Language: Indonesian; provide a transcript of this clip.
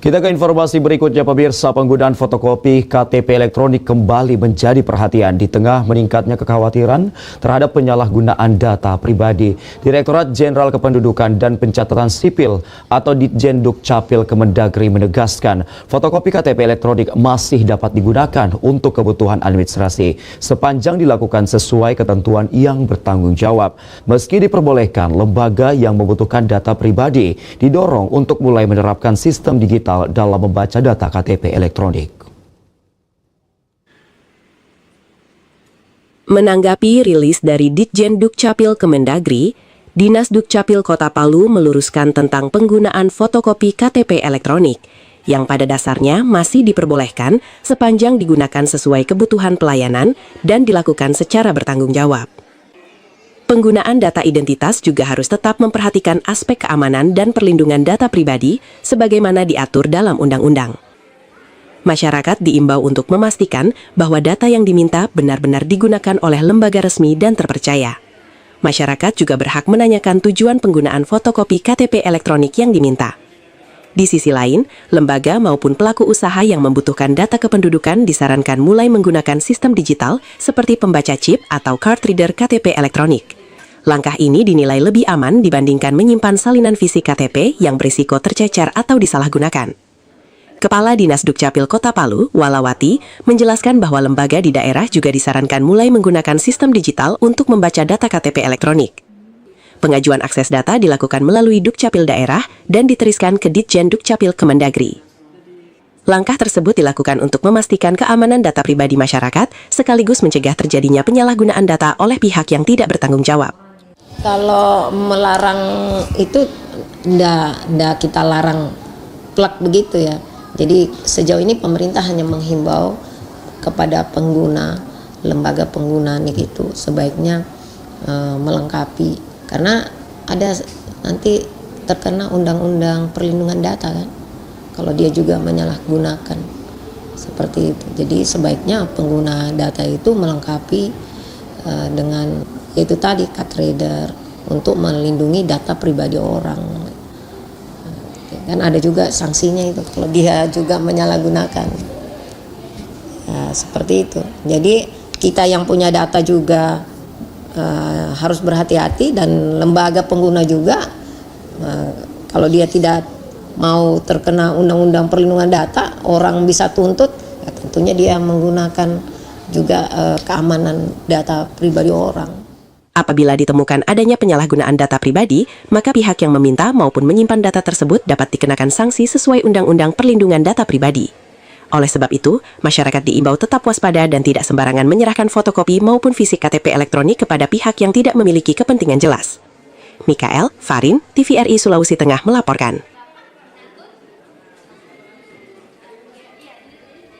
Kita ke informasi berikutnya, pemirsa. Penggunaan fotokopi KTP elektronik kembali menjadi perhatian di tengah meningkatnya kekhawatiran terhadap penyalahgunaan data pribadi. Direktorat Jenderal Kependudukan dan Pencatatan Sipil atau Ditjen Dukcapil Kemendagri menegaskan fotokopi KTP elektronik masih dapat digunakan untuk kebutuhan administrasi sepanjang dilakukan sesuai ketentuan yang bertanggung jawab. Meski diperbolehkan, lembaga yang membutuhkan data pribadi didorong untuk mulai menerapkan sistem digital dalam membaca data KTP elektronik. Menanggapi rilis dari Ditjen Dukcapil Kemendagri, Dinas Dukcapil Kota Palu meluruskan tentang penggunaan fotokopi KTP elektronik yang pada dasarnya masih diperbolehkan sepanjang digunakan sesuai kebutuhan pelayanan dan dilakukan secara bertanggung jawab. Penggunaan data identitas juga harus tetap memperhatikan aspek keamanan dan perlindungan data pribadi sebagaimana diatur dalam undang-undang. Masyarakat diimbau untuk memastikan bahwa data yang diminta benar-benar digunakan oleh lembaga resmi dan terpercaya. Masyarakat juga berhak menanyakan tujuan penggunaan fotokopi KTP elektronik yang diminta. Di sisi lain, lembaga maupun pelaku usaha yang membutuhkan data kependudukan disarankan mulai menggunakan sistem digital seperti pembaca chip atau card reader KTP elektronik. Langkah ini dinilai lebih aman dibandingkan menyimpan salinan fisik KTP yang berisiko tercecer atau disalahgunakan. Kepala Dinas Dukcapil Kota Palu, Walawati, menjelaskan bahwa lembaga di daerah juga disarankan mulai menggunakan sistem digital untuk membaca data KTP elektronik. Pengajuan akses data dilakukan melalui Dukcapil daerah dan diteruskan ke Ditjen Dukcapil Kemendagri. Langkah tersebut dilakukan untuk memastikan keamanan data pribadi masyarakat sekaligus mencegah terjadinya penyalahgunaan data oleh pihak yang tidak bertanggung jawab. Kalau melarang itu ndak kita larang plak begitu ya. Jadi sejauh ini pemerintah hanya menghimbau kepada pengguna, lembaga pengguna nih gitu, sebaiknya melengkapi karena ada nanti terkena undang-undang perlindungan data kan. Kalau dia juga menyalahgunakan seperti itu. Jadi sebaiknya pengguna data itu melengkapi dengan yaitu tadi card reader untuk melindungi data pribadi orang. Kan ada juga sanksinya itu kalau dia juga menyalahgunakan. Ya, seperti itu. Jadi kita yang punya data juga harus berhati-hati dan lembaga pengguna juga kalau dia tidak mau terkena undang-undang perlindungan data, orang bisa tuntut, ya tentunya dia menggunakan juga keamanan data pribadi orang. Apabila ditemukan adanya penyalahgunaan data pribadi, maka pihak yang meminta maupun menyimpan data tersebut dapat dikenakan sanksi sesuai Undang-Undang Perlindungan Data Pribadi. Oleh sebab itu, masyarakat diimbau tetap waspada dan tidak sembarangan menyerahkan fotokopi maupun fisik KTP elektronik kepada pihak yang tidak memiliki kepentingan jelas. Mikael, Farin, TVRI Sulawesi Tengah melaporkan.